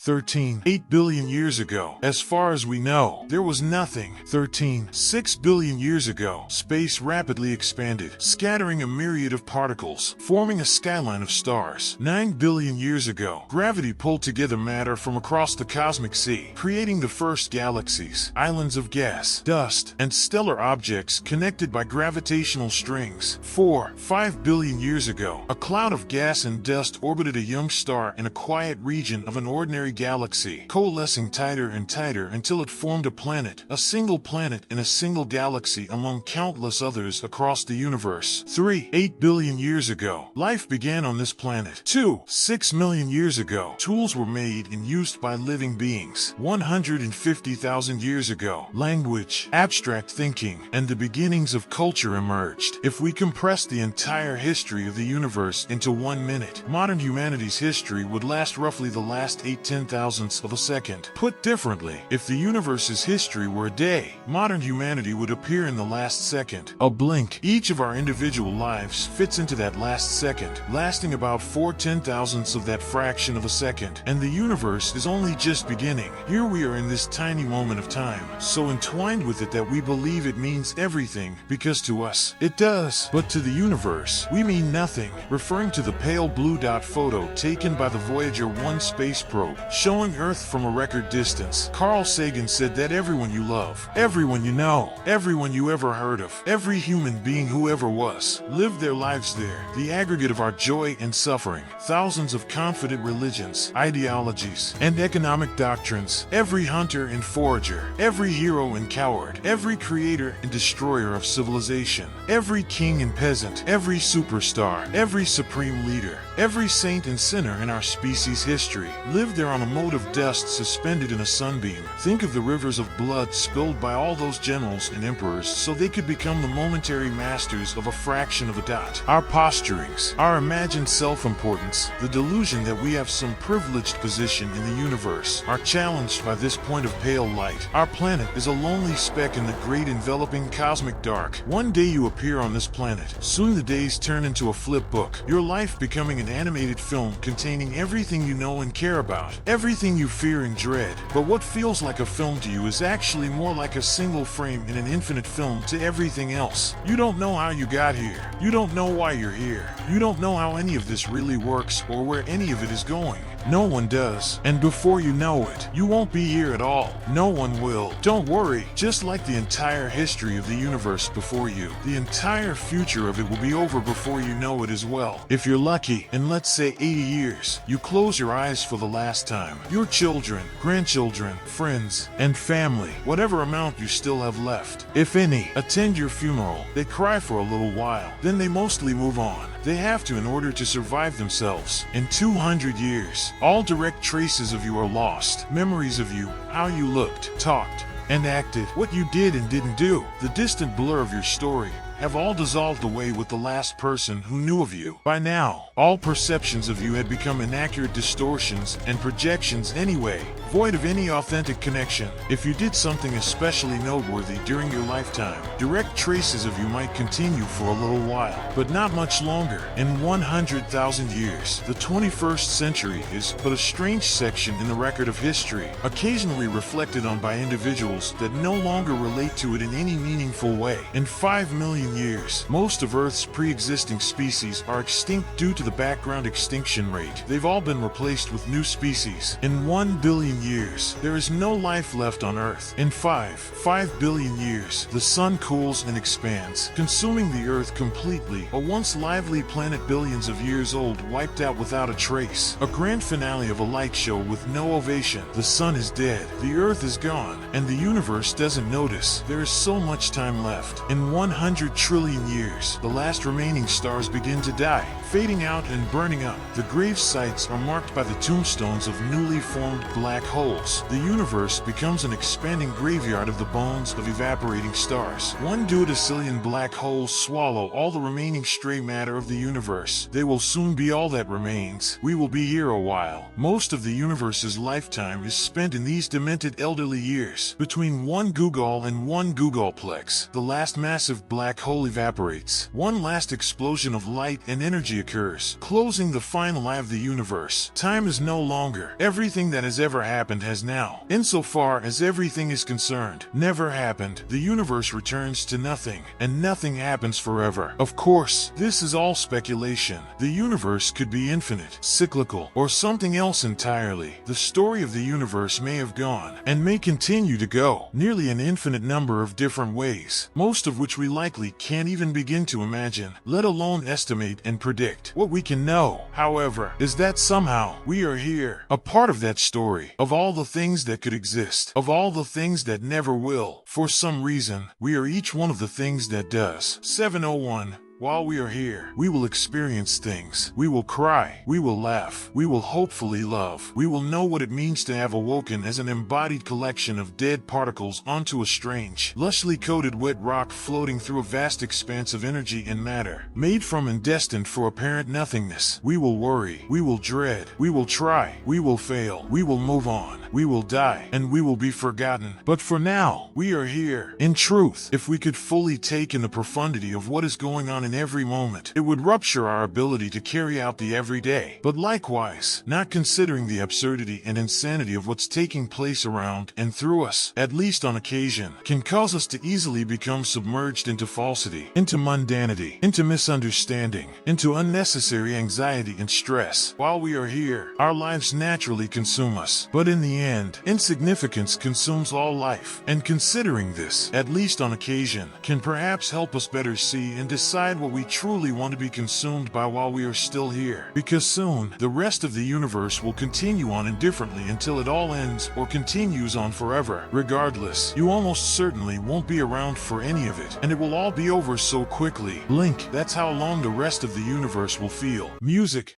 13. 8 billion years ago. As far as we know, there was nothing. 13. 6 billion years ago, space rapidly expanded, scattering a myriad of particles, forming a skyline of stars. 9 billion years ago, gravity pulled together matter from across the cosmic sea, creating the first galaxies, islands of gas, dust, and stellar objects connected by gravitational strings. 4. 5 billion years ago, a cloud of gas and dust orbited a young star in a quiet region of an ordinary galaxy, coalescing tighter and tighter until it formed a single planet in a single galaxy among countless others across the universe. 3. 8 billion years ago, life began on this planet. 2. 6 million years ago, tools were made and used by living beings. 150,000 years ago, language, abstract thinking, and the beginnings of culture emerged. If we compress the entire history of the universe into 1 minute, modern humanity's history would last roughly the last 8/10,000ths of a second. Put differently, if the universe's history were a day, modern humanity would appear in the last second, a blink. Each of our individual lives fits into that last second, lasting about 4/10,000ths of that fraction of a second, and the universe is only just beginning. Here we are in this tiny moment of time, so entwined with it that we believe it means everything, because to us, it does. But to the universe, we mean nothing, referring to the pale blue dot photo taken by the Voyager 1 space probe, showing Earth from a record distance. Carl Sagan said that everyone you love, everyone you know, everyone you ever heard of, every human being who ever was, lived their lives there. The aggregate of our joy and suffering, thousands of confident religions, ideologies, and economic doctrines, every hunter and forager, every hero and coward, every creator and destroyer of civilization, every king and peasant, every superstar, every supreme leader, every saint and sinner in our species' history, lived there on a mote of dust suspended in a sunbeam. Think of the rivers of blood spilled by all those generals and emperors so they could become the momentary masters of a fraction of a dot. Our posturings, our imagined self-importance, the delusion that we have some privileged position in the universe, are challenged by this point of pale light. Our planet is a lonely speck in the great enveloping cosmic dark. One day you appear on this planet. Soon the days turn into a flip book, your life becoming an animated film containing everything you know and care about, everything you fear and dread. But what feels like a film to you is actually more like a single frame in an infinite film to everything else. You don't know how you got here. You don't know why you're here. You don't know how any of this really works or where any of it is going. No one does. And before you know it, you won't be here at all. No one will. Don't worry. Just like the entire history of the universe before you, the entire future of it will be over before you know it as well. If you're lucky, in let's say 80 years, you close your eyes for the last time. Your children, grandchildren, friends, and family, whatever amount you still have left, if any, attend your funeral. They cry for a little while, then they mostly move on. They have to in order to survive themselves. In 200 years, all direct traces of you are lost. Memories of you, how you looked, talked, and acted, what you did and didn't do, the distant blur of your story, have all dissolved away with the last person who knew of you. By now, all perceptions of you had become inaccurate distortions and projections anyway, void of any authentic connection. If you did something especially noteworthy during your lifetime, direct traces of you might continue for a little while, but not much longer. In 100,000 years, the 21st century is but a strange section in the record of history, occasionally reflected on by individuals that no longer relate to it in any meaningful way. In 5 million years, most of Earth's pre-existing species are extinct due to the background extinction rate. They've all been replaced with new species. In 1 billion years, there is no life left on Earth. In 5 billion years, the sun cools and expands, consuming the Earth completely. A once lively planet billions of years old wiped out without a trace. A grand finale of a light show with no ovation. The sun is dead, the Earth is gone, and the universe doesn't notice. There is so much time left. In 100 trillion years, the last remaining stars begin to die, fading out and burning up. The grave sites are marked by the tombstones of newly formed black holes, the universe becomes an expanding graveyard of the bones of evaporating stars. 1 duodecillion black holes swallow all the remaining stray matter of the universe. They will soon be all that remains. We will be here a while. Most of the universe's lifetime is spent in these demented elderly years. Between 1 Gugol and 1 Gugolplex, the last massive black hole evaporates. One last explosion of light and energy occurs, closing the final eye of the universe. Time is no longer. Everything that has ever happened has now. Insofar as everything is concerned, never happened. The universe returns to nothing, and nothing happens forever. Of course, this is all speculation. The universe could be infinite, cyclical, or something else entirely. The story of the universe may have gone, and may continue to go, nearly an infinite number of different ways, most of which we likely can't even begin to imagine, let alone estimate and predict. What we can know, however, is that somehow we are here, a part of that story, of all the things that could exist, of all the things that never will. For some reason, we are each one of the things that does. 701. While we are here, we will experience things. We will cry. We will laugh. We will hopefully love. We will know what it means to have awoken as an embodied collection of dead particles onto a strange, lushly coated wet rock floating through a vast expanse of energy and matter, made from and destined for apparent nothingness. We will worry. We will dread. We will try. We will fail. We will move on. We will die. And we will be forgotten. But for now, we are here. In truth, if we could fully take in the profundity of what is going on in every moment, it would rupture our ability to carry out the everyday. But likewise, not considering the absurdity and insanity of what's taking place around and through us, at least on occasion, can cause us to easily become submerged into falsity, into mundanity, into misunderstanding, into unnecessary anxiety and stress. While we are here, our lives naturally consume us. But in the end, insignificance consumes all life. And considering this, at least on occasion, can perhaps help us better see and decide what we truly want to be consumed by while we are still here. Because soon, the rest of the universe will continue on indifferently until it all ends or continues on forever. Regardless, you almost certainly won't be around for any of it, and it will all be over so quickly. Blink. That's how long the rest of the universe will feel. Music.